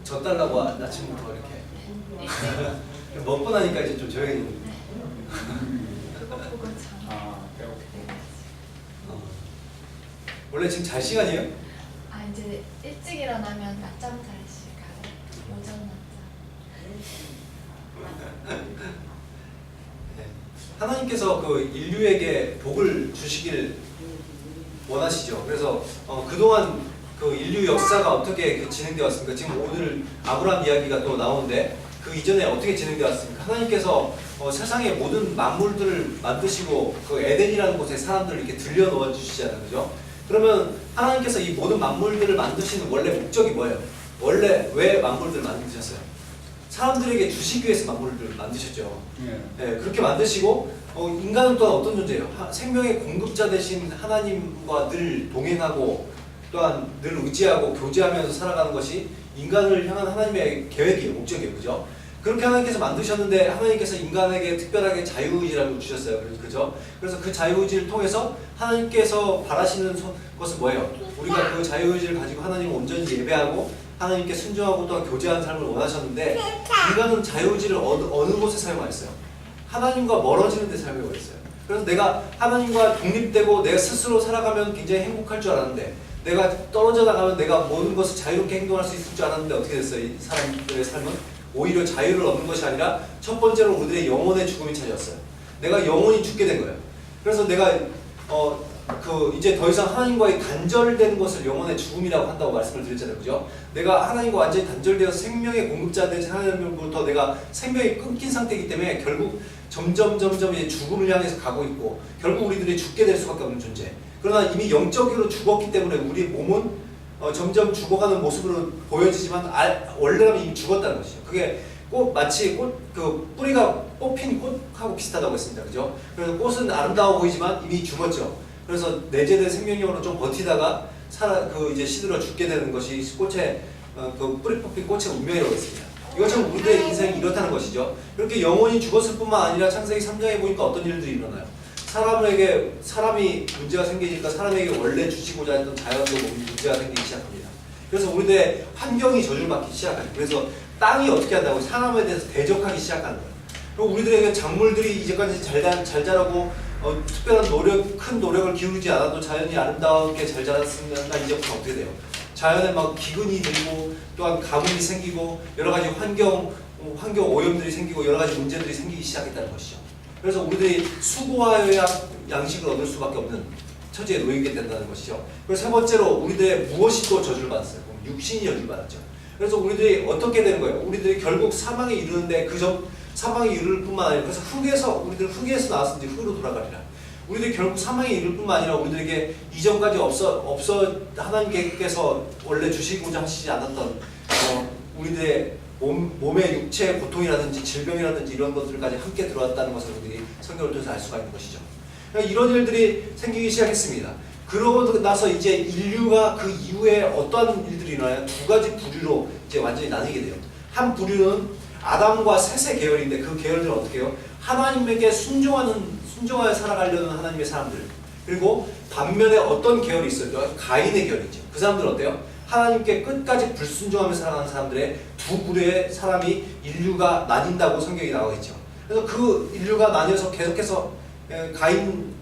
젖달라고 아침부터 이렇게 먹고 나니까 이제 좀 조용히. 그거 보고 참. 원래 지금 잘 시간이에요? 아 이제 일찍 일어나면 낮잠 잘 시간. 오전 낮잠. 네. 하나님께서 그 인류에게 복을 주시길 원하시죠. 그래서 그동안 그 인류 역사가 어떻게 진행되어 왔습니까? 지금 오늘 아브라함 이야기가 또 나오는데 그 이전에 어떻게 진행되어 왔습니까? 하나님께서 세상의 모든 만물들을 만드시고 그 에덴이라는 곳에 사람들을 이렇게 들여놓아 주시잖아요. 그죠? 그러면 하나님께서 이 모든 만물들을 만드시는 원래 목적이 뭐예요? 원래 왜 만물들을 만드셨어요? 사람들에게 주시기 위해서 만물들을 만드셨죠. 네, 그렇게 만드시고 인간은 또한 어떤 존재예요? 생명의 공급자 되신 하나님과 늘 동행하고 또한 늘 의지하고 교제하면서 살아가는 것이 인간을 향한 하나님의 계획이에요. 목적이에요. 그죠? 그렇게 하나님께서 만드셨는데 하나님께서 인간에게 특별하게 자유의지라고 주셨어요. 그죠? 그래서 그 자유의지를 통해서 하나님께서 바라시는 것은 뭐예요? 우리가 그 자유의지를 가지고 하나님을 온전히 예배하고 하나님께 순종하고 또한 교제하는 삶을 원하셨는데 인간은 자유의지를 어느 곳에 사용하였어요? 하나님과 멀어지는 데 사용하고 있어요. 그래서 내가 하나님과 독립되고 내가 스스로 살아가면 굉장히 행복할 줄 알았는데 내가 떨어져 나가면 내가 모든 것을 자유롭게 행동할 수 있을 줄 알았는데 어떻게 됐어요? 이 사람들의 삶은 오히려 자유를 얻는 것이 아니라 첫 번째로 우리들의 영혼의 죽음이 찾아왔어요. 내가 영혼이 죽게 된 거예요. 그래서 내가 이제 더 이상 하나님과의 단절된 것을 영혼의 죽음이라고 한다고 말씀을 드렸잖아요. 그죠? 내가 하나님과 완전히 단절되어서 생명의 공급자 된 하나님으로부터 내가 생명이 끊긴 상태이기 때문에 결국 점점 이제 죽음을 향해서 가고 있고 결국 우리들이 죽게 될 수밖에 없는 존재. 그러나 이미 영적으로 죽었기 때문에 우리 몸은 점점 죽어가는 모습으로 보여지지만 원래는 이미 죽었다는 것이죠. 그게 꽃 마치 그 뿌리가 뽑힌 꽃하고 비슷하다고 했습니다. 그죠? 그래서 꽃은 아름다워 보이지만 이미 죽었죠. 그래서 내재된 생명력으로 좀 버티다가 이제 시들어 죽게 되는 것이 꽃의 그 뿌리 뽑힌 꽃의 운명이라고 했습니다. 이것처럼 우리들의 인생이 이렇다는 것이죠. 이렇게 영혼이 죽었을 뿐만 아니라 창세기 3장에 보니까 어떤 일들이 일어나요? 사람이 문제가 생기니까 사람에게 원래 주시고자 했던 자연도 문제가 생기기 시작합니다. 그래서 우리들의 환경이 저주받기 시작하죠. 그래서 땅이 어떻게 한다고 사람에 대해서 대적하기 시작하는 거예요. 그리고 우리들에게 작물들이 이제까지 잘 자라고 특별한 큰 노력을 기울이지 않아도 자연이 아름답게 잘 자랐으니까 이제부터 어떻게 돼요? 자연에 막 기근이 들고 또한 가뭄이 생기고 여러 가지 환경 오염들이 생기고 여러 가지 문제들이 생기기 시작했다는 것이죠. 그래서 우리들이 수고하여야 양식을 얻을 수밖에 없는 처지에 놓이게 된다는 것이죠. 그리고 세 번째로 우리들의 무엇이 또 저주를 받았어요? 육신이 저주를 받았죠. 그래서 우리들이 어떻게 되는 거예요? 우리들이 결국 사망에 이르는데 사망에 이를 뿐만 아니라 그래서 우리들 흙에서 나왔으니 흙으로 돌아가리라. 우리들이 결국 사망에 이를 뿐만 아니라 우리들에게 이전까지 하나님께서 원래 주시고자 하시지 않았던 우리들의 몸의 육체의 고통이라든지 질병이라든지 이런 것들까지 함께 들어왔다는 것을 우리들이 성경을 통해서 알 수가 있는 것이죠. 그러니까 이런 일들이 생기기 시작했습니다. 그러고 나서 이제 인류가 그 이후에 어떠한 일들이 일어나요? 두 가지 부류로 이제 완전히 나뉘게 돼요. 한 부류는 아담과 셋의 계열인데 그 계열들은 어떻게 해요? 하나님에게 순종하여 살아가려는 하나님의 사람들. 그리고 반면에 어떤 계열이 있어요? 가인의 계열이죠. 그 사람들은 어때요? 하나님께 끝까지 불순종하며 살아가는 사람들의 두 부류의 사람이 인류가 나뉜다고 성경이 나와 있죠. 그래서 그 인류가 나뉘어서 계속해서 가인의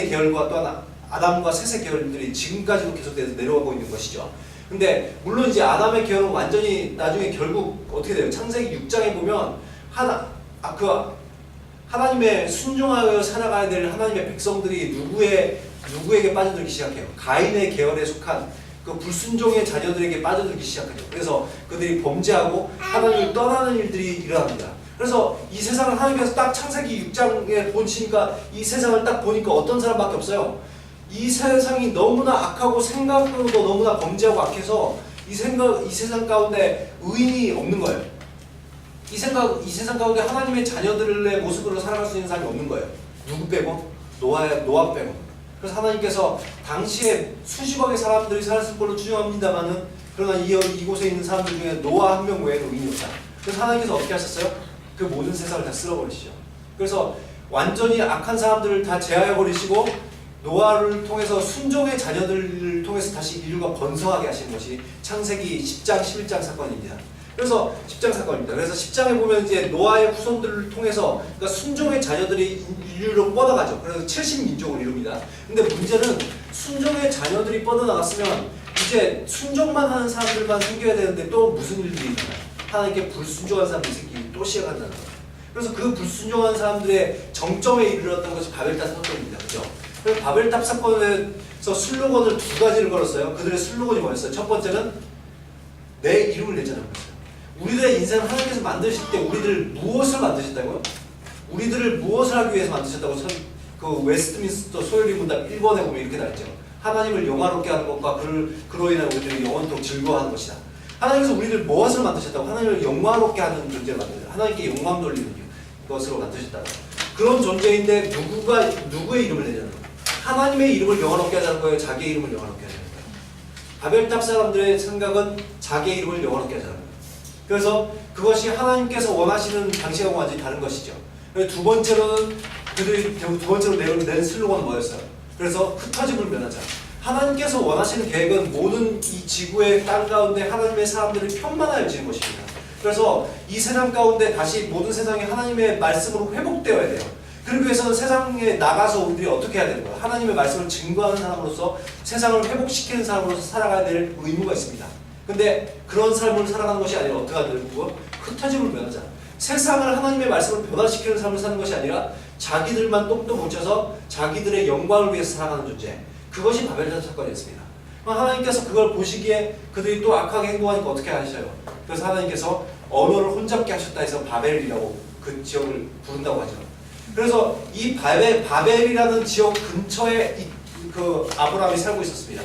계열과 또한 아담과 셋의 계열들이 지금까지도 계속돼서 내려가고 있는 것이죠. 근데 물론 이제 아담의 계열은 완전히 나중에 결국 어떻게 돼요? 창세기 6장에 보면 하나님의 순종하여 살아가야 될 하나님의 백성들이 누구에게 빠져들기 시작해요? 가인의 계열에 속한 그 불순종의 자녀들에게 빠져들기 시작하죠. 그래서 그들이 범죄하고 하나님을 떠나는 일들이 일어납니다. 그래서 이 세상을 하나님께서 딱 창세기 6장에 보시니까 이 세상을 딱 보니까 어떤 사람밖에 없어요. 이 세상이 너무나 악하고 생각으로도 너무나 범죄하고 악해서 이 세상 가운데 의인이 없는 거예요. 이 세상 가운데 하나님의 자녀들의 모습으로 살아갈 수 있는 사람이 없는 거예요. 누구 빼고? 노아 빼고. 그래서 하나님께서 당시에 수십억의 사람들이 살았을 걸로 추정합니다만은 그러나 이곳에 있는 사람들 중에 노아 한 명 외에는 의인이 없다. 그래서 하나님께서 어떻게 하셨어요? 그 모든 세상을 다 쓸어버리시죠. 그래서 완전히 악한 사람들을 다 제하해버리시고 노아를 통해서 순종의 자녀들을 통해서 다시 인류가 번성하게 하시는 것이 창세기 10장, 11장 사건입니다. 그래서 10장 사건입니다. 그래서 10장에 보면 이제 노아의 후손들을 통해서 그러니까 순종의 자녀들이 인류로 뻗어가죠. 그래서 70민족을 이룹니다. 근데 문제는 순종의 자녀들이 뻗어나갔으면 이제 순종만 하는 사람들만 생겨야 되는데 또 무슨 일들이 일어나요? 하나님께 불순종한 사람들이 생기기 또 시작한다는 거예요. 그래서 그 불순종한 사람들의 정점에 이르렀던 것이 바벨탑 사건입니다. 그죠? 그래서 바벨탑 사건에서 슬로건을 두 가지를 걸었어요. 그들의 슬로건이 뭐였어요? 첫 번째는 내 이름을 내자는 거였어요. 우리들의 인생을 하나님께서 만드실 때 우리들을 무엇을 만드셨다고요? 우리들을 무엇을 하기 위해서 만드셨다고 그 웨스트민스터 소요리 문답 1번에 보면 이렇게 나있죠. 하나님을 영화롭게 하는 것과 그로 인해 우리들이 영원토록 즐거워하는 것이다. 하나님께서 우리를 무엇을 만드셨다고? 하나님을 영화롭게 하는 존재를 만드셨다. 하나님께 영광 돌리는 것으로 만드셨다. 그런 존재인데 누구의 이름을 내자는 거예요? 하나님의 이름을 영화롭게 하자는 거예요? 자기의 이름을 영화롭게 하자는 거예요? 바벨탑 사람들의 생각은 자기의 이름을 영화롭게 하자는 거예요. 그래서 그것이 하나님께서 원하시는 방식하고 완전히 다른 것이죠. 두 번째로는 그들이 두 번째로 낸 슬로건은 뭐였어요? 그래서 흩어짐을 면하자. 하나님께서 원하시는 계획은 모든 이 지구의 땅 가운데 하나님의 사람들을 편만하여 지는 것입니다. 그래서 이 세상 가운데 다시 모든 세상이 하나님의 말씀으로 회복되어야 돼요. 그러기 위해서는 세상에 나가서 우리들이 어떻게 해야 되는 거예요? 하나님의 말씀을 증거하는 사람으로서 세상을 회복시키는 사람으로서 살아가야 될 의무가 있습니다. 근데 그런 삶을 살아가는 것이 아니라 어떻게 해야 되는 거고? 흩어짐을 면하자. 세상을 하나님의 말씀을 변화시키는 삶을 사는 것이 아니라 자기들만 똥똥 뭉쳐서 자기들의 영광을 위해서 살아가는 존재. 그것이 바벨탑 사건이었습니다. 하나님께서 그걸 보시기에 그들이 또 악하게 행동하니까 어떻게 하셔요? 그래서 하나님께서 언어를 혼잡게 하셨다 해서 바벨이라고 그 지역을 부른다고 하죠. 그래서 이 바벨이라는 지역 근처에 그 아브라함이 살고 있었습니다.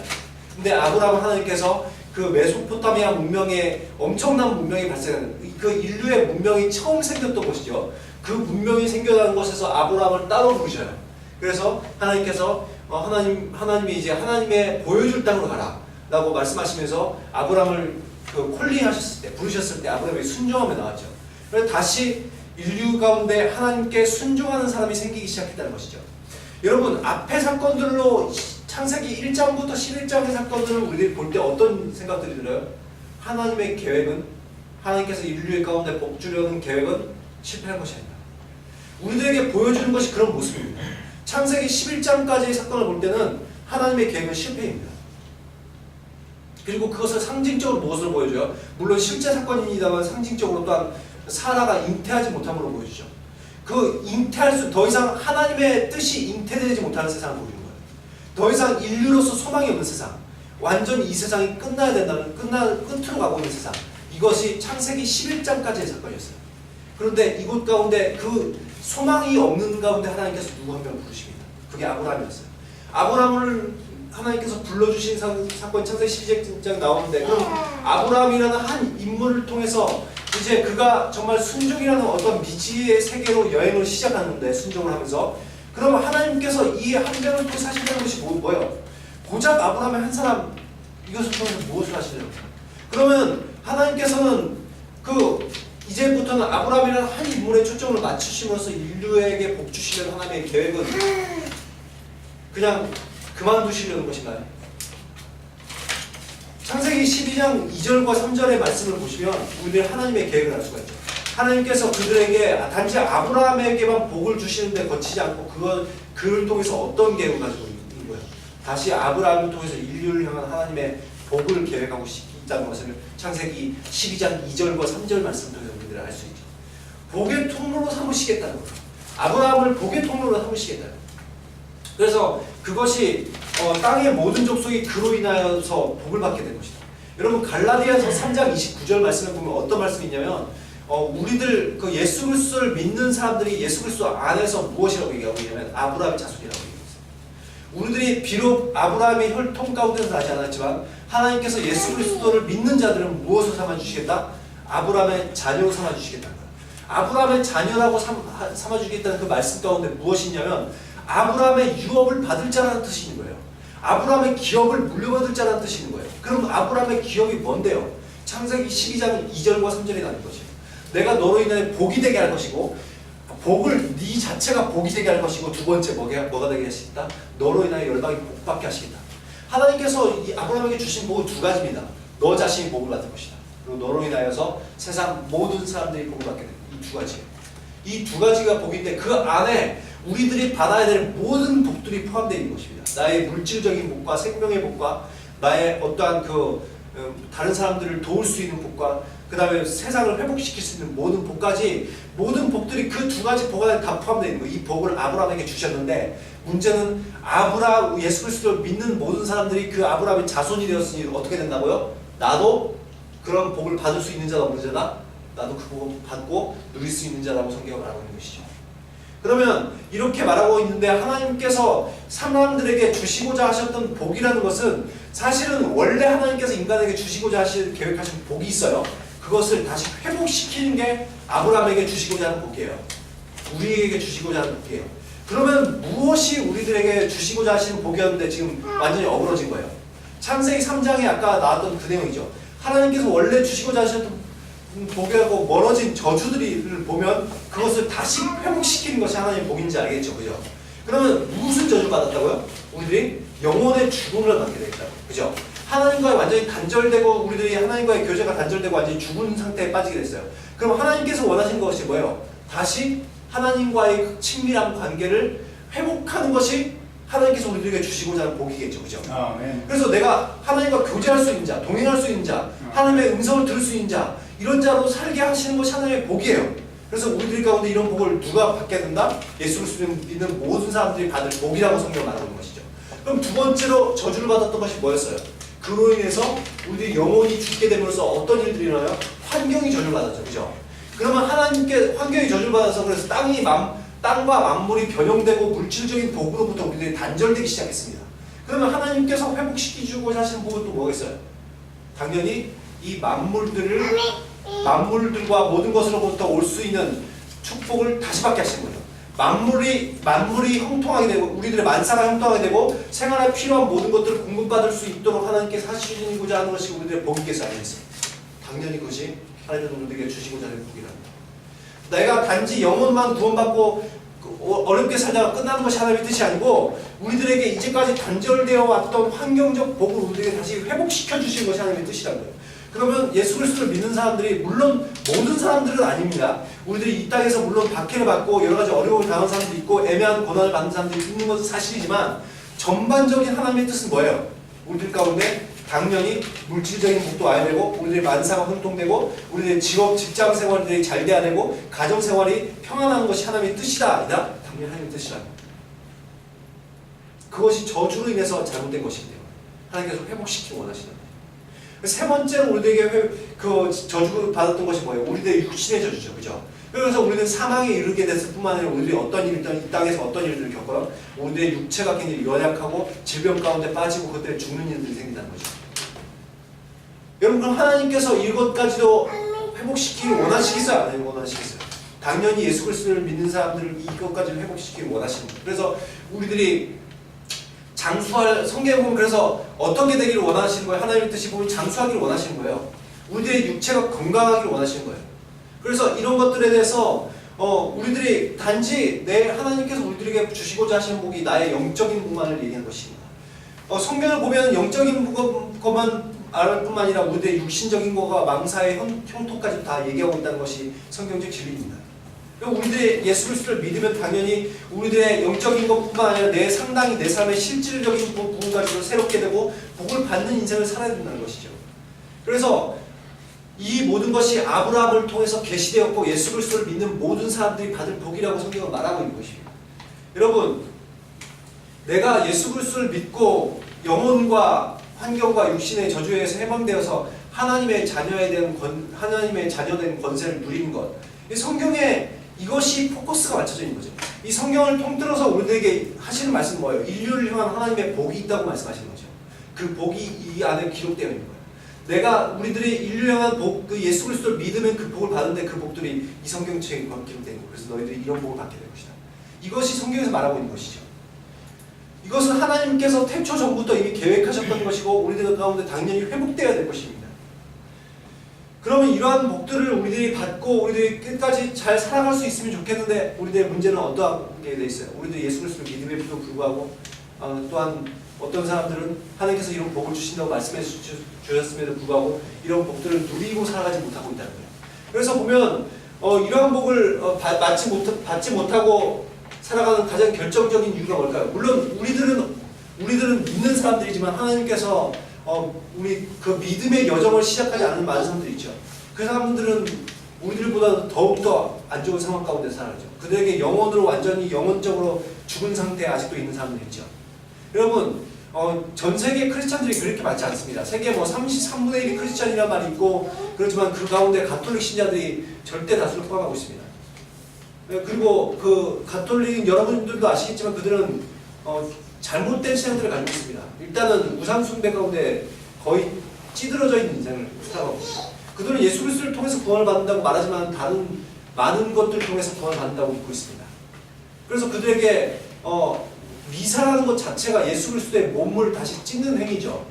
근데 아브라함은 하나님께서 그 메소포타미아 문명에 엄청난 문명이 발생하는 그 인류의 문명이 처음 생겼던 곳이죠. 그 문명이 생겨나는 곳에서 아브라함을 따로 부르셔요. 그래서 하나님께서 하나님이 이제 하나님의 보여줄 땅으로 가라라고 말씀하시면서 아브라함을 그 콜링하셨을 때 부르셨을 때 아브라함이 순종하며 나왔죠. 그래서 다시 인류 가운데 하나님께 순종하는 사람이 생기기 시작했다는 것이죠. 여러분 앞에 사건들로 창세기 1장부터 11장의 사건들을 우리들이 볼 때 어떤 생각들이 들어요? 하나님의 계획은 하나님께서 인류의 가운데 복 주려는 계획은 실패한 것이 아니다. 우리들에게 보여주는 것이 그런 모습입니다. 창세기 11장까지의 사건을 볼 때는 하나님의 계획은 실패입니다. 그리고 그것을 상징적으로 무엇으로 보여줘요? 물론 실제 사건입니다만 상징적으로 또한 사라가 잉태하지 못함으로 보여주죠. 그 더 이상 하나님의 뜻이 잉태되지 못하는 세상을 보여주는 거예요. 더 이상 인류로서 소망이 없는 세상, 완전히 이 세상이 끝나야 된다는 끝으로 가고 있는 세상. 이것이 창세기 11장까지의 사건이었어요. 그런데 이곳 가운데 그 소망이 없는 가운데 하나님께서 누구 한 명 부르십니다. 그게 아브라함이었어요. 아브라함을 하나님께서 불러주신 사건 창세기 12장 나오는데 그럼 아브라함이라는 한 인물을 통해서 이제 그가 정말 순종이라는 어떤 미지의 세계로 여행을 시작하는데 순종을 하면서 그러면 하나님께서 이 한 명을 또 사신다는 것이 뭐예요? 고작 아브라함의 한 사람 이것을 통해서 무엇을 하시려고? 그러면 하나님께서는 이제부터는 아브라함이라는 한 인물에 초점을 맞추심으로써 인류에게 복 주시려는 하나님의 계획은 그냥 그만두시려는 것인가요? 창세기 12장 2절과 3절의 말씀을 보시면 우리는 하나님의 계획을 알 수가 있죠. 하나님께서 그들에게 단지 아브라함에게만 복을 주시는데 거치지 않고 그를 통해서 어떤 계획을 가지고 있는 거예요? 다시 아브라함을 통해서 인류를 향한 하나님의 복을 계획하고 있다는 것을 창세기 12장 2절과 3절 말씀 통해서 우리들은 알 수 있죠. 복의 통로로 삼으시겠다는 거예요. 아브라함을 복의 통로로 삼으시겠다는 거예요. 그래서 그것이 땅의 모든 족속이 그로 인하여서 복을 받게 된 것이다. 여러분 갈라디아서 3장 29절 말씀을 보면 어떤 말씀이 있냐면 우리들 그 예수 그리스도를 믿는 사람들이 예수 그리스도 안에서 무엇이라고 얘기하고 있냐면 아브라함의 자손이라고 얘기합니다. 우리들이 비록 아브라함의 혈통 가운데서 나지 않았지만 하나님께서 예수 그리스도를 믿는 자들은 무엇으로 삼아주시겠다? 아브라함의 자녀로 삼아주시겠다는 거예요. 아브라함의 자녀라고 삼아주시겠다는 그 말씀 가운데 무엇이 있냐면 아브라함의 유업을 받을 자라는 뜻이 있는 거예요. 아브라함의 기업을 물려받을 자라는 뜻이 있는 거예요. 그럼 아브라함의 기업이 뭔데요? 창세기 12장 2절과 3절에 나는 것이에요. 내가 너로 인해 복이 되게 할 것이고 복을 네 자체가 복이 되게 할 것이고 두 번째 뭐가 되게 하시겠다? 너로 인하여 열방이 복받게 하시겠다. 하나님께서 이 아브라함에게 주신 복은 두 가지입니다. 너 자신이 복을 받을 것이다. 그리고 너로 인하여서 세상 모든 사람들이 복을 받게 됩니다. 이 두 가지. 이 두 가지가 복인데 그 안에 우리들이 받아야 될 모든 복들이 포함되어 있는 것입니다. 나의 물질적인 복과 생명의 복과 나의 어떠한 다른 사람들을 도울 수 있는 복과 그 다음에 세상을 회복시킬 수 있는 모든 복까지 모든 복들이 그 두 가지 복 안에 다 포함되어 있는 거예요. 이 복을 아브라함에게 주셨는데 문제는 예수 그리스도를 믿는 모든 사람들이 그 아브라함의 자손이 되었으니 어떻게 된다고요? 나도 그런 복을 받을 수 있는 자가 없는 자다. 나도 그 복을 받고 누릴 수 있는 자라고 성경을 말하고 있는 것이죠. 그러면 이렇게 말하고 있는데 하나님께서 사람들에게 주시고자 하셨던 복이라는 것은 사실은 원래 하나님께서 인간에게 주시고자 계획하신 복이 있어요. 그것을 다시 회복시키는 게 아브라함에게 주시고자 하는 복이에요. 우리에게 주시고자 하는 복이에요. 그러면 무엇이 우리들에게 주시고자 하시는 복이었는데 지금 완전히 어그러진 거예요. 창세기 3장에 아까 나왔던 그 내용이죠. 하나님께서 원래 주시고자 하셨던 복하고 멀어진 저주들을 보면 그것을 다시 회복시키는 것이 하나님의 복인지 알겠죠, 그죠? 그러면 무슨 저주를 받았다고요? 우리들이 영혼의 죽음을 받게 되겠다고, 그죠? 하나님과의 완전히 단절되고 우리들이 하나님과의 교제가 단절되고 완전히 죽은 상태에 빠지게 됐어요. 그럼 하나님께서 원하신 것이 뭐예요? 다시 하나님과의 친밀한 관계를 회복하는 것이 하나님께서 우리들에게 주시고자 하는 복이겠죠, 그죠? 그래서 내가 하나님과 교제할 수 있는 자, 동행할 수 있는 자, 하나님의 음성을 들을 수 있는 자, 이런 자로 살게 하시는 것이 하나님의 복이에요. 그래서 우리들 가운데 이런 복을 누가 받게 된다? 예수 그리스도를 믿는 모든 사람들이 받을 복이라고 성경을 말하고 있는 것이죠. 그럼 두 번째로 저주를 받았던 것이 뭐였어요? 그로 인해서 우리들이 영혼이 죽게 됨으로써 어떤 일들이 일어나요? 환경이 저주를 받았죠, 그죠? 그러면 하나님께 환경이 저주를 받아서 그래서 땅과 만물이 변형되고 물질적인 복으로부터 우리들이 단절되기 시작했습니다. 그러면 하나님께서 회복시키고자 하시는 복은 또 뭐가 있어요? 당연히 이 만물들과 모든 것으로부터 올 수 있는 축복을 다시 받게 하시는 거죠. 만물이 형통하게 되고 우리들의 만사가 형통하게 되고 생활에 필요한 모든 것들을 공급받을 수 있도록 하나님께서 하시고자 하는 것이 우리들의 복이겠어요, 아니겠어요? 당연히 그것이 하나님께서 우리들에게 주시고자 하는 복이랍니다. 내가 단지 영혼만 구원받고 어렵게 살다가 끝나는 것이 하나님의 뜻이 아니고 우리들에게 이제까지 단절되어 왔던 환경적 복을 우리에게 다시 회복시켜 주시는 것이 하나님의 뜻이라는 거예요. 그러면 예수 그리스도를 믿는 사람들이 물론 모든 사람들은 아닙니다. 우리들이 이 땅에서 물론 박해를 받고 여러 가지 어려움을 당하는 사람도 있고 애매한 고난을 받는 사람들이 있는 것은 사실이지만 전반적인 하나님의 뜻은 뭐예요? 우리들 가운데 당연히 물질적인 복도 와야 되고 우리들의 만사가 형통되고 우리들의 직장 생활들이 잘 돼야 되고 가정 생활이 평안한 것이 하나님의 뜻이다 아니다? 당연히 하나님의 뜻이라는 거예요. 그것이 저주로 인해서 잘못된 것인데요. 하나님께서 회복시키기 원하시는 거예요. 세 번째로 우리들에게 저주 받았던 것이 뭐예요? 우리들의 육신의 저주죠, 그죠? 그래서 우리는 사망에 이르게 됐을 뿐만 아니라 우리들이 어떤 일들, 이 땅에서 어떤 일들을 겪어요? 우리들의 육체가 굉장히 연약하고 질병 가운데 빠지고 그때 죽는 일들이 생긴다는 거죠. 여러분, 그럼 하나님께서 이것까지도 회복시키기 원하시겠어요? 아니면 원하시겠어요? 당연히 예수 그리스도를 믿는 사람들을 이것까지도 회복시키기 원하시는 거예요. 그래서 우리들이 성경에 보면 그래서 어떻게 되기를 원하시는 거예요? 하나님의 뜻이 보면 장수하기를 원하시는 거예요. 우리들의 육체가 건강하기를 원하시는 거예요. 그래서 이런 것들에 대해서 우리들이 단지 하나님께서 우리들에게 주시고자 하시는 복이 나의 영적인 복만을 얘기하는 것입니다. 성경을 보면 영적인 것만 알 뿐만 아니라 우리들의 육신적인 것과 망사의 형통까지 다 얘기하고 있다는 것이 성경적 진리입니다. 우리들의 예수 그리스도를 믿으면 당연히 우리들의 영적인 것뿐만 아니라 상당히 내 삶의 실질적인 부분 가지고 새롭게 되고 복을 받는 인생을 살아야 된다는 것이죠. 그래서 이 모든 것이 아브라함을 통해서 계시되었고 예수 그리스도를 믿는 모든 사람들이 받을 복이라고 성경은 말하고 있는 것입니다. 여러분, 내가 예수 그리스도를 믿고 영혼과 환경과 육신의 저주에 의해서 해방되어서 하나님의 자녀된 권세를 누리는 것, 이 성경에 이것이 포커스가 맞춰져 있는 거죠. 이 성경을 통틀어서 우리들에게 하시는 말씀은 뭐예요? 인류를 향한 하나님의 복이 있다고 말씀하시는 거죠. 그 복이 이 안에 기록되어 있는 거예요. 우리들이 인류를 향한 복, 그 예수 그리스도를 믿으면 그 복을 받는데 그 복들이 이 성경책에 기록되는 거예요. 그래서 너희들이 이런 복을 받게 될 것이다. 이것이 성경에서 말하고 있는 것이죠. 이것은 하나님께서 태초 전부터 이미 계획하셨던 것이고 우리들 가운데 당연히 회복되어야 될 것입니다. 그러면 이러한 복들을 우리들이 받고 우리들이 끝까지 잘 살아갈 수 있으면 좋겠는데 우리들의 문제는 어떠하게 돼 있어요? 우리들 예수 그리스도를 믿음에도 불구하고 또한 어떤 사람들은 하나님께서 이런 복을 주신다고 말씀해 주셨음에도 불구하고 이런 복들을 누리고 살아가지 못하고 있다는 거예요. 그래서 보면 이러한 복을 받지 못하고 살아가는 가장 결정적인 이유가 뭘까요? 물론 우리들은 믿는 사람들이지만 하나님께서 우리 그 믿음의 여정을 시작하지 않은 많은 사람들이 있죠. 그 사람들은 우리들보다 더욱더 안 좋은 상황 가운데 살아가죠. 그들에게 영혼으로 완전히 영혼적으로 죽은 상태에 아직도 있는 사람들이 있죠. 여러분 전 세계 크리스찬들이 그렇게 많지 않습니다. 세계 33분의 1이 크리스찬이라는 말이 있고 그렇지만 그 가운데 가톨릭 신자들이 절대 다수를 포함하고 있습니다. 그리고 그 가톨릭 여러분들도 아시겠지만 그들은 잘못된 신앙들을 가지고 있습니다. 일단은 우상 숭배 가운데 거의 찌들어져 있는 인생을 살아가고 그들은 예수 그리스도를 통해서 구원을 받는다고 말하지만 다른 많은 것들을 통해서 구원을 받는다고 믿고 있습니다. 그래서 그들에게 미사라는 것 자체가 예수 그리스도의 몸을 다시 찢는 행위죠.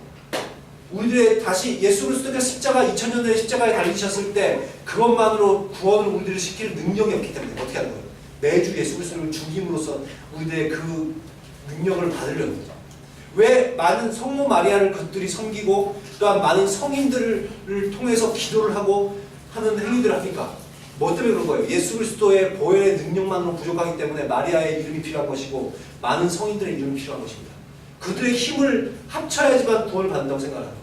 우리들의 다시 예수 그리스도가 2000년 전에 십자가에 달리셨을 때 그것만으로 구원을 우리들을 시킬 능력이 없기 때문에 어떻게 하는 거예요? 매주 예수 그리스도를 죽임으로써 우리들의 그 능력을 받으려는 거죠. 왜 많은 성모 마리아를 그들이 섬기고 또한 많은 성인들을 통해서 기도를 하고 하는 행위들을 합니까? 뭐 때문에 그런 거예요? 예수 그리스도의 보혈의 능력만으로 부족하기 때문에 마리아의 이름이 필요한 것이고 많은 성인들의 이름이 필요한 것입니다. 그들의 힘을 합쳐야지만 구원을 받는다고 생각합니다.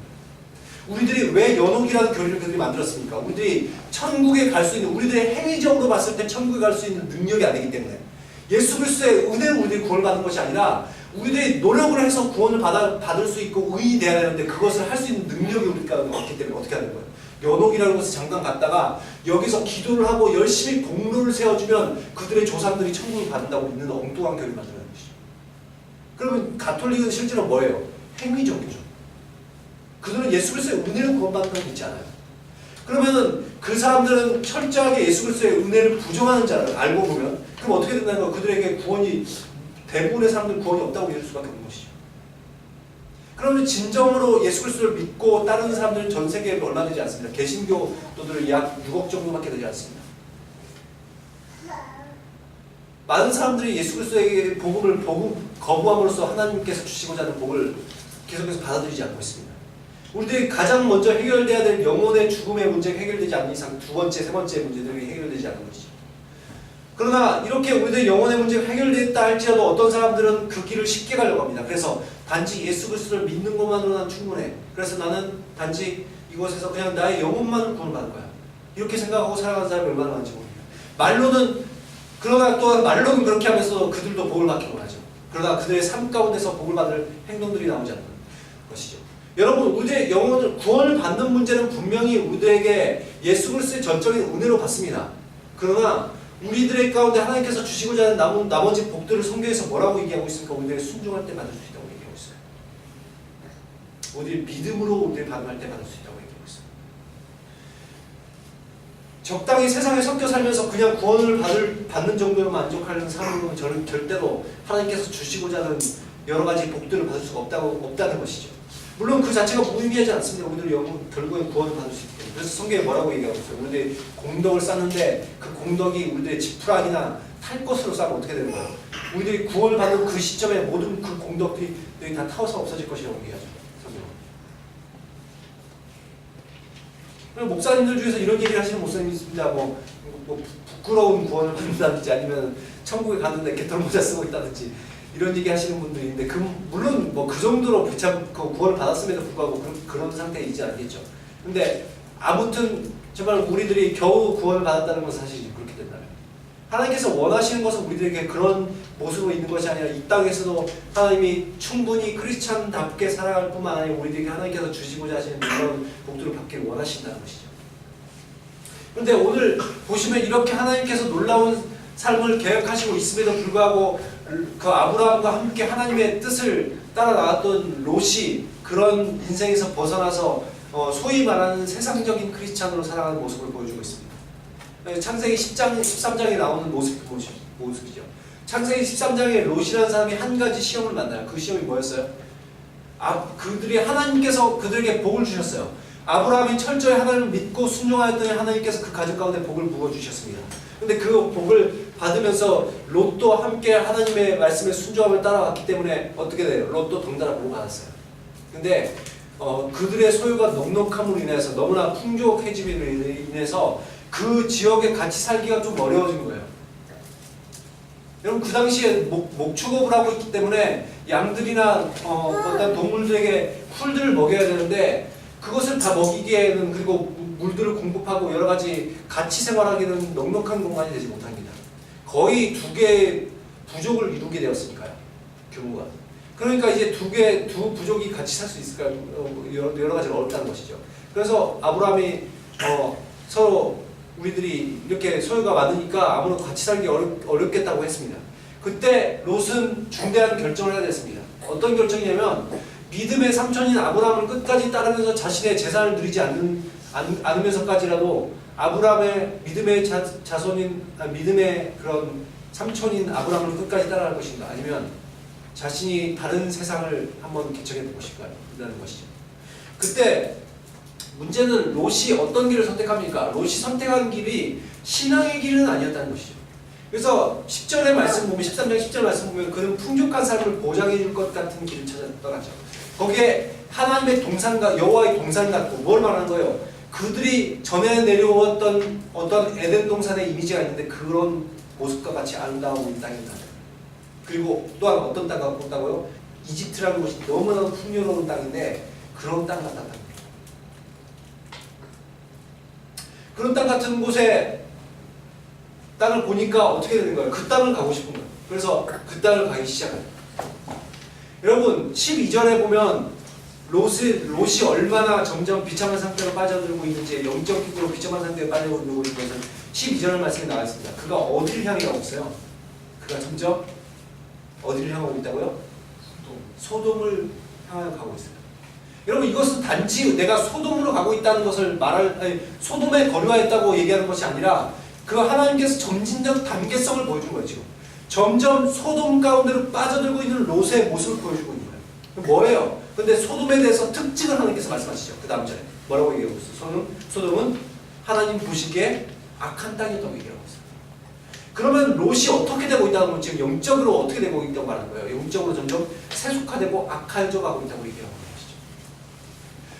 우리들이 왜 연옥이라는 교리를 그들이 만들었습니까? 우리들이 천국에 갈 수 있는 우리들의 행위적으로 봤을 때 천국에 갈 수 있는 능력이 아니기 때문에 예수 그리스도의 은혜로 우리들이 구원을 받는 것이 아니라 우리들이 노력을 해서 구원을 받을 수 있고 의인이 되어야 되는데 그것을 할 수 있는 능력이 우리가 없기 때문에 어떻게 하는 거예요? 연옥이라는 곳에 잠깐 갔다가 여기서 기도를 하고 열심히 공로를 세워주면 그들의 조상들이 천국을 받는다고 믿는 엉뚱한 교리를 만드는 것이죠. 그러면 가톨릭은 실제로 뭐예요? 행위적이죠. 그들은 예수 그리스도의 은혜를 구원받는 건 믿지 않아요. 그러면은 그 사람들은 철저하게 예수 그리스도의 은혜를 부정하는 자를 알고 보면 그럼 어떻게 된다는 거예요? 그들에게 구원이 대부분의 사람들은 구원이 없다고 믿을 수밖에 없는 것이죠. 그러면 진정으로 예수 그리스도를 믿고 따르는 사람들은 전 세계에 얼마 되지 않습니다. 개신교도들 약 6억 정도밖에 되지 않습니다. 많은 사람들이 예수 그리스도에게 복음을 거부함으로써 하나님께서 주시고자 하는 복을 계속해서 받아들이지 않고 있습니다. 우리들이 가장 먼저 해결돼야 될 영혼의 죽음의 문제가 해결되지 않는 이상 두 번째, 세 번째 문제들이 해결되지 않는 것이죠. 그러나 이렇게 우리들의 영혼의 문제가 해결됐다 할지라도 어떤 사람들은 그 길을 쉽게 가려고 합니다. 그래서 단지 예수 그리스도를 믿는 것만으로 난 충분해. 그래서 나는 단지 이곳에서 그냥 나의 영혼만을 구원을 받을 거야. 이렇게 생각하고 살아가는 사람이 얼마나 많은지 모릅니다. 그러나 또한 말로는 그렇게 하면서 그들도 복을 받기로 하죠. 그러나 그들의 삶 가운데서 복을 받을 행동들이 나오지 않는 것이죠. 여러분, 우리의 영혼을 구원을 받는 문제는 분명히 우리에게 예수 그리스도의 전적인 은혜로 받습니다. 그러나 우리들의 가운데 하나님께서 주시고자 하는 나머지 복들을 성경에서 뭐라고 얘기하고 있습니까? 우리들이 순종할 때 받을 수 있다고 얘기하고 있어요. 우리들이 믿음으로 우리들이 반응할 때 받을 수 있다고 얘기하고 있어요. 적당히 세상에 섞여 살면서 그냥 구원을 받는 정도로 만족하는 사람은 저는 절대로 하나님께서 주시고자 하는 여러 가지 복들을 받을 수가 없다는 것이죠. 물론 그 자체가 무의미하지 않습니다. 우리들이 결국엔 구원을 받을 수 있기 때문에. 그래서 성경에 뭐라고 얘기하고 있어요? 우리들이 공덕을 쌓는데 그 공덕이 우리들의 지푸라기나 탈 것으로 쌓으면 어떻게 되는 거예요? 우리들이 구원을 받는 그 시점에 모든 그 공덕들이 다 타워서 없어질 것이라고 얘기하죠. 성경은. 그리고 목사님들 중에서 이런 얘기를 하시는 목사님이 있습니다. 뭐 부끄러운 구원을 받는다든지 아니면 천국에 가는데 개털 모자 쓰고 있다든지 이런 얘기 하시는 분들이 있는데 물론 뭐 그 정도로 구원을 받았음에도 불구하고 그런 상태에 있지 않겠죠. 근데 아무튼 정말 우리들이 겨우 구원을 받았다는 것은 사실 그렇게 된다면 하나님께서 원하시는 것은 우리들에게 그런 모습으로 있는 것이 아니라 이 땅에서도 하나님이 충분히 크리스찬답게 살아갈 뿐만 아니라 우리들에게 하나님께서 주시고자 하시는 그런 복들을 받기를 원하신다는 것이죠. 그런데 오늘 보시면 이렇게 하나님께서 놀라운 삶을 계획하시고 있음에도 불구하고 그 아브라함과 함께 하나님의 뜻을 따라 나갔던 롯이 그런 인생에서 벗어나서 소위 말하는 세상적인 크리스찬으로 살아가는 모습을 보여주고 있습니다. 창세기 13장에 나오는 모습이죠. 창세기 13장에 롯이라는 사람이 한 가지 시험을 만나요. 그 시험이 뭐였어요? 그들이 하나님께서 그들에게 복을 주셨어요. 아브라함이 철저히 하나님을 믿고 순종하였더니 하나님께서 그 가족 가운데 복을 부어주셨습니다. 근데 그 복을 받으면서 롯도 함께 하나님의 말씀에 순종함을 따라왔기 때문에 어떻게 돼요? 롯도 덩달아 복을 받았어요. 근데 그들의 소유가 넉넉함으로 인해서 너무나 풍족해짐으로 인해서 그 지역에 같이 살기가 좀 어려워진 거예요. 여러분 그 당시에 목축업을 하고 있기 때문에 양들이나 어떤 동물들에게 풀들을 먹여야 되는데 그것을 다 먹이기에는 그리고 물들을 공급하고 여러 가지 같이 생활하기는 넉넉한 공간이 되지 못합니다. 거의 두 개의 부족을 이루게 되었으니까요. 규모가. 그러니까 이제 두 부족이 같이 살 수 있을까 여러 가지 어렵다는 것이죠. 그래서 아브라함이 서로 우리들이 이렇게 소유가 많으니까 아무래도 같이 살기 어렵겠다고 했습니다. 그때 롯은 중대한 결정을 해야 됐습니다. 어떤 결정이냐면 믿음의 삼촌인 아브라함을 끝까지 따르면서 자신의 재산을 누리지 않으면서까지라도 아브라함의 믿음의 믿음의 그런 삼촌인 아브라함을 끝까지 따라갈 것인가, 아니면 자신이 다른 세상을 한번 개척해 보고 싶다는 것이죠. 그때 문제는 롯이 어떤 길을 선택합니까? 롯이 선택한 길이 신앙의 길은 아니었다는 것이죠. 그래서 10절의 말씀 보면 13장 10절 말씀 보면 그는 풍족한 삶을 보장해 줄 것 같은 길을 찾아 떠나죠. 거기에 하나님의 동산, 여호와의 동산 같고 뭘 말하는 거예요? 그들이 전에 내려왔던 어떤 에덴 동산의 이미지가 있는데 그런 모습과 같이 아름다운 땅이다. 그리고 또한 어떤 땅 갖고 있다고요? 이집트라는 곳이 너무나 풍요로운 땅인데 그런 땅 같다는 거예요. 그런 땅 같은 곳에 땅을 보니까 어떻게 되는 거예요? 그 땅을 가고 싶은 거예요. 그래서 그 땅을 가기 시작해요. 여러분 12절에 보면 롯이 얼마나 점점 비참한 상태로 빠져들고 있는지, 영적 기구로 비참한 상태에 빠져들고 있는 것은 12절 말씀에 나와 있습니다. 그가 어디를 향해 가고 있어요? 그가 점점 어디를 향하고 있다고요? 소돔을 향하여 가고 있어요. 여러분 이것은 단지 내가 소돔으로 가고 있다는 것을 소돔에 거류하였다고 얘기하는 것이 아니라 그 하나님께서 점진적 단계성을 보여준 거예요. 지금 점점 소돔 가운데로 빠져들고 있는 롯의 모습을 보여주고 있는 거예요. 뭐예요? 근데 소돔에 대해서 특징을 하나님께서 말씀하시죠. 그 다음 절에 뭐라고 얘기하고 있어요? 소돔은 하나님 보시기에 악한 땅이었다고 얘기하고 있어요. 그러면 롯이 어떻게 되고 있다는 건 지금 영적으로 어떻게 되고 있다고 말하는 거예요? 영적으로 점점 세속화되고 악해져 가고 있다고 얘기하고 있는 것이죠.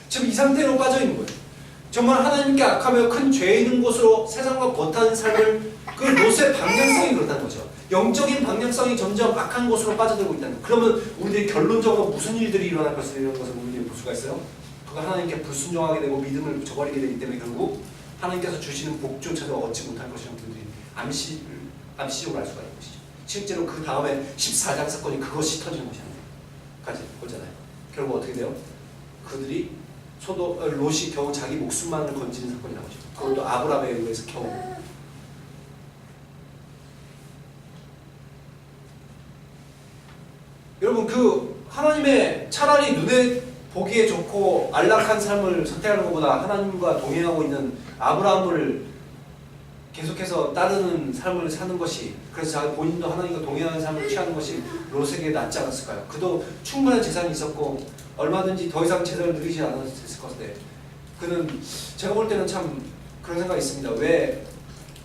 지금 이 상태로 빠져 있는 거예요. 정말 하나님께 악하며 큰 죄 있는 곳으로 세상과 거타는 삶을, 그 롯의 방향성이 그렇다는 거죠. 영적인 방향성이 점점 악한 곳으로 빠져들고 있다는 거예요. 그러면 우리들이 결론적으로 무슨 일들이 일어날 것을 이런 것을 우리들이 볼 수가 있어요? 그가 하나님께 불순종하게 되고 믿음을 저버리게 되기 때문에 결국 하나님께서 주시는 복조차도 얻지 못할 것이라는 분들이 암시적으로 알 수가 있는 것이죠. 실제로 그 다음에 14장 사건이 그것이 터지는 것이 아니에요. 보잖아요. 결국 어떻게 돼요? 그들이 롯이 겨우 자기 목숨만을 건지는 사건이 나오죠. 그것도 아브라함에 의해서 겨우. 여러분 그 하나님의 차라리 눈에 보기에 좋고 안락한 삶을 선택하는 것보다 하나님과 동행하고 있는 아브라함을 계속해서 따르는 삶을 사는 것이, 그래서 본인도 하나님과 동행하는 삶을 취하는 것이 롯에게 낫지 않았을까요? 그도 충분한 재산이 있었고 얼마든지 더 이상 재산을 누리지 않았을 것인데, 그는 제가 볼 때는 참 그런 생각이 있습니다. 왜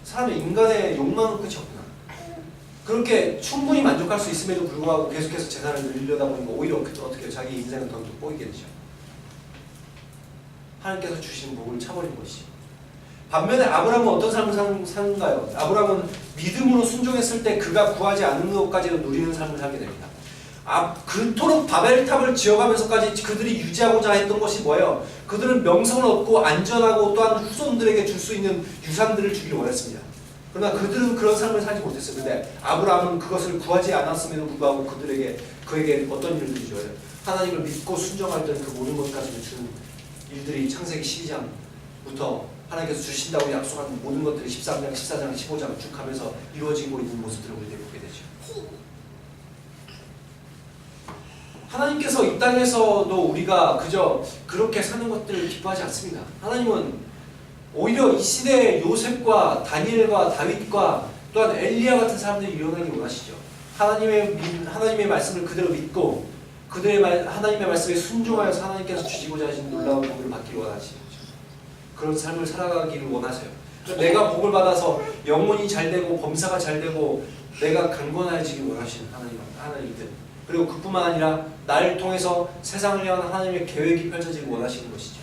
사람의 인간의 욕망은 끝이 없구나. 그렇게 충분히 만족할 수 있음에도 불구하고 계속해서 재산을 늘리려다 보니까 오히려 어떻게 자기 인생은 더 꼬이게 되죠. 하나님께서 주신 복을 차버린 것이죠. 반면에 아브라함은 어떤 삶을 사는가요? 아브라함은 믿음으로 순종했을 때 그가 구하지 않는 것까지도 누리는 삶을 살게 됩니다. 그토록 바벨탑을 지어가면서까지 그들이 유지하고자 했던 것이 뭐예요? 그들은 명성을 얻고 안전하고 또한 후손들에게 줄 수 있는 유산들을 주기를 원했습니다. 그러나 그들은 그런 삶을 살지 못했어요. 근데 아브라함은 그것을 구하지 않았음에도 불구하고 그에게 어떤 일들이 줘요? 하나님을 믿고 순종할 때 그 모든 것까지는 주는 일들이 창세기 12장부터 하나님께서 주신다고 약속한 모든 것들이 13장, 14장, 15장 쭉 가면서 이루어지고 있는 모습들을 우리들이 보게 되죠. 하나님께서 이 땅에서도 우리가 그저 그렇게 사는 것들을 기뻐하지 않습니다. 하나님은 오히려 이 시대의 요셉과 다니엘과 다윗과 또한 엘리야 같은 사람들이 일어나기 원하시죠. 하나님의 말씀을 그대로 믿고 하나님의 말씀에 순종하여서 하나님께서 주시고자 하신 놀라운 복을 받기를 원하시죠. 그런 삶을 살아가기를 원하세요. 내가 복을 받아서 영혼이 잘 되고 범사가 잘 되고 내가 강건해지길 원하시는 하나님들. 그리고 그뿐만 아니라 나를 통해서 세상을 향한 하나님의 계획이 펼쳐지길 원하시는 것이죠.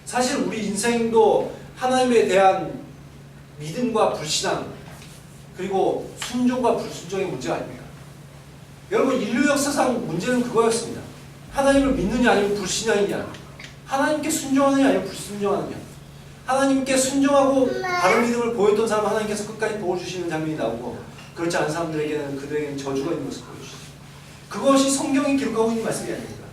사실 우리 인생도 하나님에 대한 믿음과 불신앙 그리고 순종과 불순종의 문제가 아닙니까? 여러분 인류 역사상 문제는 그거였습니다. 하나님을 믿느냐 아니면 불신하느냐, 하나님께 순종하느냐 아니면 불순종하느냐. 하나님께 순종하고 바른 믿음을 보였던 사람은 하나님께서 끝까지 복을 주시는 장면이 나오고, 그렇지 않은 사람들에게는 그들에게는 저주가 있는 것을 보여주시죠. 그것이 성경이 기록하고 있는 말씀이 아닙니까?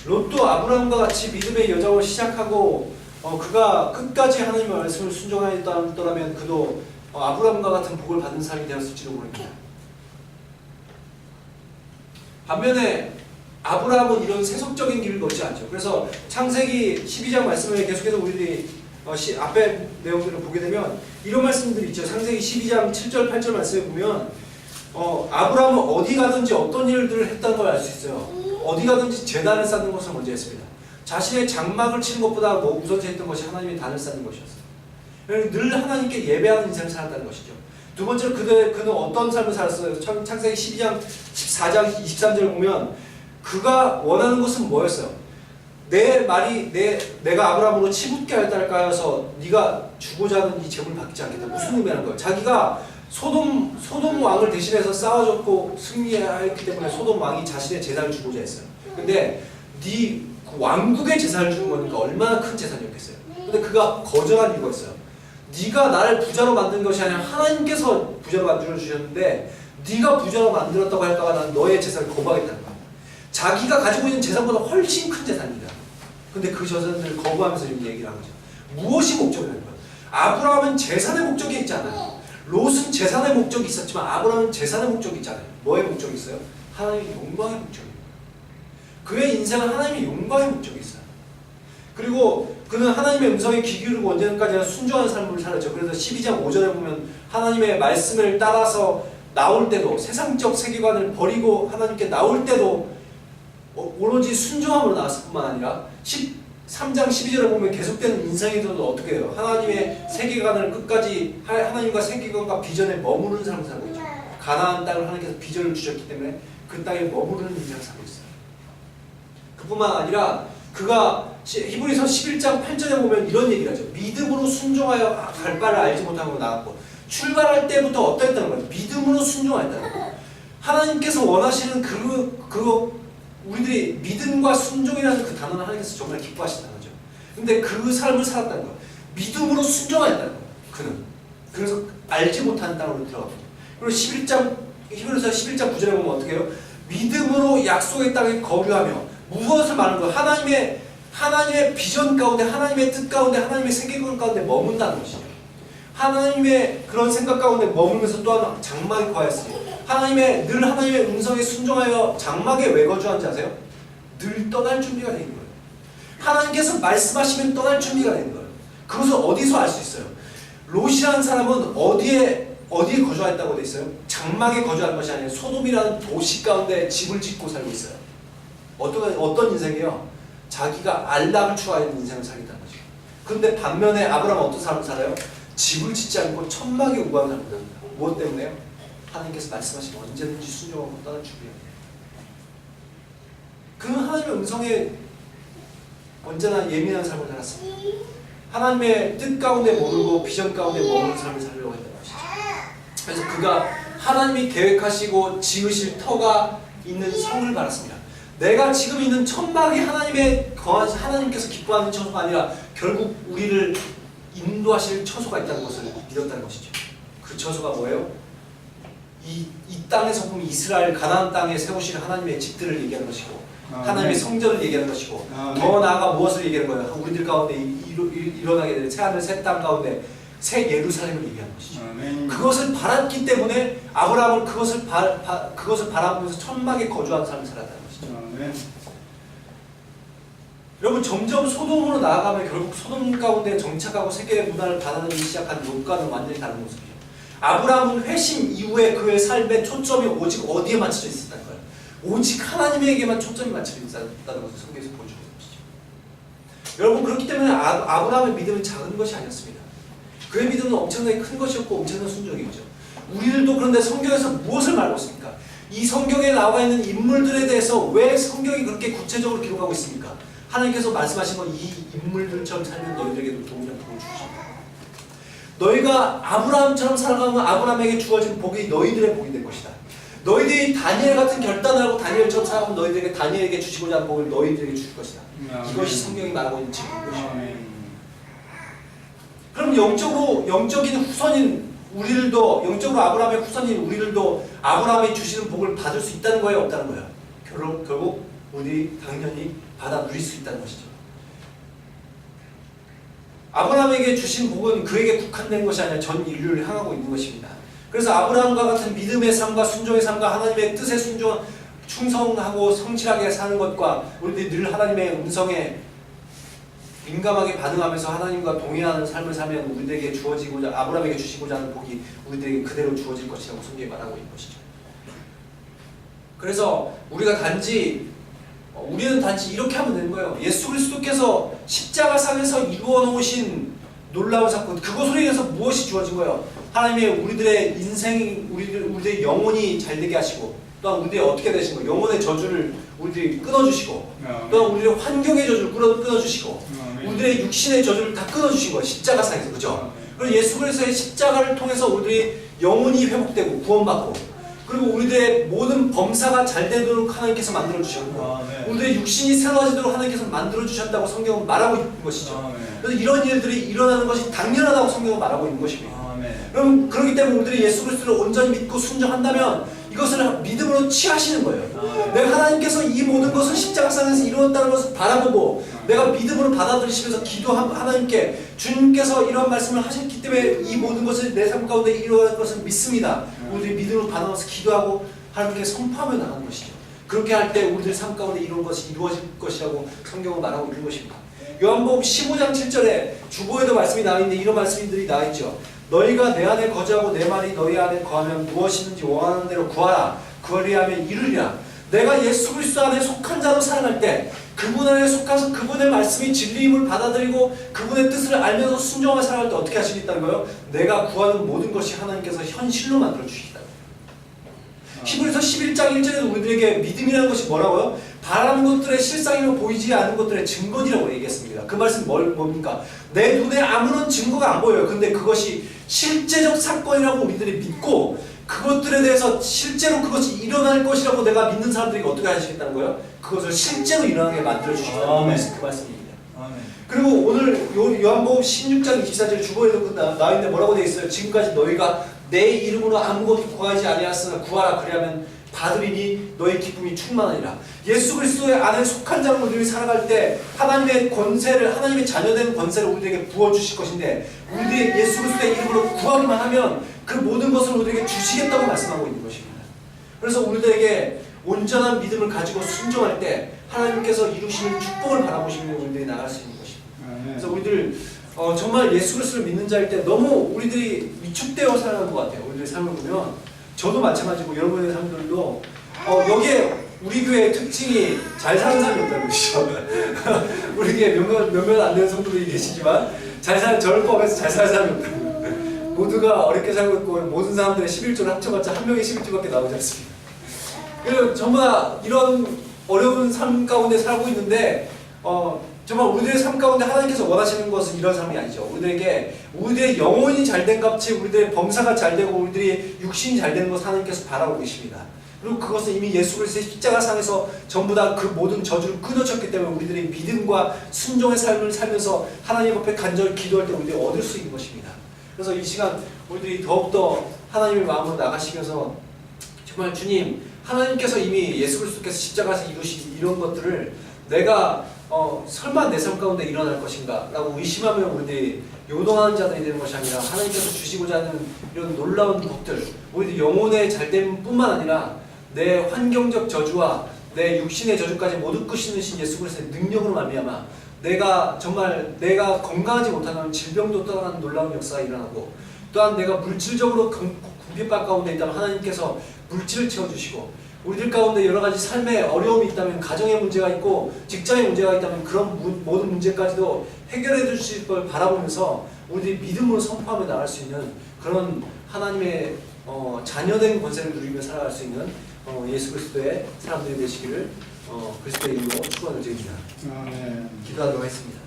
롯도 아브라함과 같이 믿음의 여정을 시작하고 그가 끝까지 하나님의 말씀을 순종하였더라면 그도 아브라함과 같은 복을 받는 사람이 되었을지도 모릅니다. 반면에 아브라함은 이런 세속적인 길을 걷지 않죠. 그래서 창세기 12장 말씀을 계속해서 우리들이 앞에 내용들을 보게 되면 이런 말씀들이 있죠. 창세기 12장 7절 8절 말씀에 보면 아브라함은 어디 가든지 어떤 일들을 했다는 걸 알 수 있어요. 어디 가든지 제단을 쌓는 것을 먼저 했습니다. 자신의 장막을 치는 것보다 우선시했던 것이 하나님의 단을 쌓는 것이었어요. 늘 하나님께 예배하는 인생을 살았다는 것이죠. 두 번째로 그는 어떤 삶을 살았어요? 창세기 12장 14장 23절을 보면 그가 원하는 것은 뭐였어요? 내 말이 내가 아브라함으로 치붙게 할까 하여서 네가 주고자 하는 이 재물을 받지 않겠다. 무슨 의미라는 거예요? 자기가 소돔 왕을 대신해서 싸워줬고 승리했기 때문에 소돔 왕이 자신의 재산을 주고자 했어요. 근데 네 왕국의 재산을 주는 거니까 얼마나 큰 재산이었겠어요. 근데 그가 거절한 이유가 있어요. 네가 나를 부자로 만든 것이 아니라 하나님께서 부자로 만들어주셨는데 네가 부자로 만들었다고 할까봐 난 너의 재산을 거부하겠다는 거야. 자기가 가지고 있는 재산보다 훨씬 큰 재산입니다. 근데 그 재산을 거부하면서 이런 얘기를 한 거죠. 무엇이 목적이라는 거야? 아브라함은 재산의 목적이 있잖아요. 롯은 재산의 목적이 있었지만 아브라함은 재산의 목적이 있잖아요. 뭐의 목적이 있어요? 하나님의 영광의 목적이에요. 그의 인생은 하나님의 영광의 목적이 있어요. 그리고 그는 하나님의 음성에 귀 기울이고 언제까지나 순종하는 삶을 살았죠. 그래서 12장 5절에 보면 하나님의 말씀을 따라서 나올 때도 세상적 세계관을 버리고 하나님께 나올 때도 오로지 순종함으로 나왔을 뿐만 아니라 13장 12절에 보면 계속되는 인생에서도 어떻게 해요? 하나님의 세계관을 끝까지 하나님과 세계관과 비전에 머무르는 삶을 살고 있죠. 가나안 땅을 하나님께서 비전을 주셨기 때문에 그 땅에 머무르는 인생을 살고 있어요. 그뿐만 아니라 그가 히브리서 11장 8절에 보면 이런 얘기를 하죠. 믿음으로 순종하여 갈 바를 알지 못하고 나왔고 출발할 때부터 어떠했다는 거예요? 믿음으로 순종하였다는 거예요. 하나님께서 원하시는 우리들이 믿음과 순종이라는 그 단어는 하나님께서 정말 기뻐하신다는 거죠. 근데 그 삶을 살았다는 거예요. 믿음으로 순종하였다는 거예요. 그는. 그래서 알지 못하는 땅으로 들어갑니다. 그리고 히브리서 11장 9절에 보면 어떻게 해요? 믿음으로 약속의 땅에 거류하며 무엇을 말하는 거예요? 하나님의 비전 가운데, 하나님의 뜻 가운데, 하나님의 세계관 가운데 머문다는 것이죠. 하나님의 그런 생각 가운데 머물면서 또한 장막에 거하였으니 늘 하나님의 음성에 순종하여 장막에 왜 거주한 자세요? 늘 떠날 준비가 되는 거예요. 하나님께서 말씀하시면 떠날 준비가 되는 거예요. 그것을 어디서 알 수 있어요? 롯이라는 사람은 어디에 거주했다고 돼 있어요? 장막에 거주한 것이 아니라 소돔이라는 도시 가운데 집을 짓고 살고 있어요. 어떤 인생이에요? 자기가 안락을 추구하는 인생을 살겠다는 거죠. 그런데 반면에 아브라함은 어떤 삶을 살아요? 집을 짓지 않고 천막에 우거하는 삶을 삽니다. 무엇 때문에요? 하나님께서 말씀하시면 언제든지 순종하고 떠날 준비합니다. 그는 하나님의 음성에 언제나 예민한 삶을 살았습니다. 하나님의 뜻 가운데 머물고 비전 가운데 머무는 삶을 살려고 했던 것이죠. 그래서 그가 하나님이 계획하시고 지으실 터가 있는 성을 받았습니다. 내가 지금 있는 천막이 하나님께서 기뻐하는 처소가 아니라 결국 우리를 인도하실 처소가 있다는 것을 믿었다는 것이죠. 그 처소가 뭐예요? 이 땅에서 보면 이스라엘 가나안 땅에 세우실 하나님의 집들을 얘기하는 것이고 하나님의 성전을 얘기하는 것이고 더 나아가 무엇을 얘기하는 거예요? 우리들 가운데 일어나게 되는 새하늘 새 땅 가운데 새 예루살렘을 얘기하는 것이죠. 그것을 바랐기 때문에 아브라함은 그것을 바라보면서 천막에 거주하는 삶을 살았다는 것이죠. 여러분 점점 소돔으로 나아가면 결국 소돔 가운데 정착하고 세계의 문화를 받아들이기 시작한 롯과는 완전히 다른 모습이에요. 아브라함은 회심 이후에 그의 삶의 초점이 오직 어디에 맞춰져 있었다는 거예요. 오직 하나님에게만 초점이 맞춰져 있다는 것을 성경에서 보여주고 있죠. 여러분 그렇기 때문에 아브라함의 믿음은 작은 것이 아니었습니다. 그의 믿음은 엄청나게 큰 것이었고 엄청난 순종이죠. 우리들도 그런데 성경에서 무엇을 말하고 있습니까? 이 성경에 나와 있는 인물들에 대해서 왜 성경이 그렇게 구체적으로 기록하고 있습니까? 하나님께서 말씀하신 건 이 인물들처럼 살면 너희들에게도 동일한 복을 주십니다. 너희가 아브라함처럼 살아가면 아브라함에게 주어진 복이 너희들의 복이 될 것이다. 너희들이 다니엘 같은 결단을 하고 다니엘처럼 살아가면 너희들에게 다니엘에게 주시고자 하는 복을 너희들에게 주실 것이다. 이것이 성경이 말하고 있는 진리입니다. 그럼 영적인 후손인 우리들도, 영적으로 아브라함의 후손인 우리들도 아브라함이 주시는 복을 받을 수 있다는 거예요, 없다는 거예요? 결국 우리 당연히 받아 누릴 수 있다는 것이죠. 아브라함에게 주신 복은 그에게 국한된 것이 아니라 전 인류를 향하고 있는 것입니다. 그래서 아브라함과 같은 믿음의 삶과 순종의 삶과 하나님의 뜻에 충성하고 성실하게 사는 것과 우리들이 늘 하나님의 음성에 민감하게 반응하면서 하나님과 동의하는 삶을 살면 우리들에게 주어지고자, 아브라함에게 주시고자 하는 복이 우리들에게 그대로 주어질 것이라고 성경이 말하고 있는 것이죠. 그래서 우리는 단지 이렇게 하면 되는 거예요. 예수 그리스도께서 십자가상에서 이루어 놓으신 놀라운 사건, 그것으로 인해서 무엇이 주어진 거예요? 하나님의 우리들의 인생, 우리들의 영혼이 잘되게 하시고, 또한 우리들이 어떻게 되신 거예요? 영혼의 저주를 우리들이 끊어주시고, 또한 우리들의 환경의 저주를 끊어주시고, 우리들의 육신의 저주를 다 끊어주신 거예요. 십자가상에서. 그죠? 그리고 예수 그리스도의 십자가를 통해서 우리들이 영혼이 회복되고 구원받고, 그리고 우리들의 모든 범사가 잘 되도록 하나님께서 만들어주셨고, 우리들의 육신이 새로워지도록 하나님께서 만들어주셨다고 성경은 말하고 있는 것이죠. 그래서 이런 일들이 일어나는 것이 당연하다고 성경은 말하고 있는 것입니다. 그럼 그렇기 때문에 우리들이 예수 그리스도를 온전히 믿고 순종한다면 이것을 믿음으로 취하시는 거예요. 내가 하나님께서 이 모든 것을 십자가상에서 이루었다는 것을 바라보고 내가 믿음으로 받아들이시면서 하나님께 주님께서 이런 말씀을 하셨기 때문에 이 모든 것을 내 삶 가운데 이루어갈 것을 믿습니다. 우리들이 믿음으로 받아서 기도하고 하나님께 선포하며 나가는 것이죠. 그렇게 할 때 우리들 삶 가운데 이런 것이 이루어질 것이라고 성경은 말하고 있는 것입니다. 요한복음 15장 7절에 주보에도 말씀이 나와 있는데 이런 말씀들이 나와 있죠. 너희가 내 안에 거주하고 내 말이 너희 안에 거하면 무엇이든지 원하는 대로 구하라. 그리하면 이루리라. 내가 예수 그리스도 안에 속한 자로 살아갈 때 그분 안에 속해서 그분의 말씀이 진리임을 받아들이고 그분의 뜻을 알면서 순종하며 살아갈 때 어떻게 하시겠다는 거예요? 내가 구하는 모든 것이 하나님께서 현실로 만들어 주시겠다. 히브리서 11장 1절에도 우리들에게 믿음이라는 것이 뭐라고요? 바라는 것들의 실상이며 보이지 않는 것들의 증거이라고 얘기했습니다. 그 말씀 뭡니까? 내 눈에 아무런 증거가 안 보여요. 근데 그것이 실제적 사건이라고 우리들이 믿고 그것들에 대해서 실제로 그것이 일어날 것이라고 내가 믿는 사람들이 어떻게 하시겠다는 거예요? 그것을 실제로 일어나게 만들어주시겠다는 그 말씀입니다. 그리고 오늘 요한복음 16장 24절 주보에도 나와 있는데 뭐라고 되어 있어요? 지금까지 너희가 내 이름으로 아무것도 구하지 아니하였으나 구하라. 그리하면 받으리니 너희 기쁨이 충만하리라. 예수 그리스도의 안에 속한 자로 우리들이 살아갈 때 하나님의 권세를, 하나님의 자녀된 권세를 우리에게 부어주실 것인데 우리들이 예수 그리스도의 이름으로 구하기만 하면 그 모든 것을 우리에게 주시겠다고 말씀하고 있는 것입니다. 그래서 우리들에게 온전한 믿음을 가지고 순종할 때 하나님께서 이루시는 축복을 바라보시며 우리들이 나갈 수 있는 것입니다. 그래서 우리들 정말 예수 그리스도를 믿는 자일 때 너무 우리들이 위축되어 살아가는 것 같아요. 우리들의 삶을 보면 저도 마찬가지고 여러분의 삶들도 여기에 우리 교회의 특징이 잘 사는 사람이 없다는 것이죠. 우리 교회 몇몇 안 되는 성도들이 계시지만 저를 포함해서 잘 사는 사람이 없다는 거예요. 모두가 어렵게 살고 있고 모든 사람들의 11조를 합쳐봤자 한 명의 11조밖에 나오지 않습니다. 그리고 전부 다 이런 어려운 삶 가운데 살고 있는데 정말 우리들의 삶 가운데 하나님께서 원하시는 것은 이런 삶이 아니죠. 우리들의 영혼이 잘된 값이 우리들의 범사가 잘되고 우리들의 육신이 잘되는 것을 하나님께서 바라고 계십니다. 그리고 그것은 이미 예수 그리스도의 십자가상에서 전부 다 그 모든 저주를 끊어졌기 때문에 우리들의 믿음과 순종의 삶을 살면서 하나님 앞에 간절히 기도할 때 우리들이 얻을 수 있는 것입니다. 그래서 이 시간 우리들이 더욱더 하나님의 마음으로 나가시면서 정말 주님, 하나님께서 이미 예수 그리스도께서 십자가에서 이루신 이런 것들을 내가 설마 내 삶 가운데 일어날 것인가 라고 의심하며 우리들이 요동하는 자들이 되는 것이 아니라 하나님께서 주시고자 하는 이런 놀라운 복들, 우리들 영혼의 잘됨 뿐만 아니라 내 환경적 저주와 내 육신의 저주까지 모두 끄시는 예수 그리스도의 능력으로 말미암아 내가 건강하지 못하면 질병도 떠나는 놀라운 역사가 일어나고, 또한 내가 물질적으로 궁핍한 가운데 있다면 하나님께서 물질을 채워주시고 우리들 가운데 여러 가지 삶의 어려움이 있다면, 가정의 문제가 있고 직장의 문제가 있다면 그런 모든 문제까지도 해결해 주실 걸 바라보면서 우리들이 믿음으로 선포하며 나갈 수 있는 그런 하나님의 자녀된 권세를 누리며 살아갈 수 있는 예수 그리스도의 사람들이 되시기를 그리스도의 이름으로 축원을 드립니다. 아멘. 기도하도록 하겠습니다.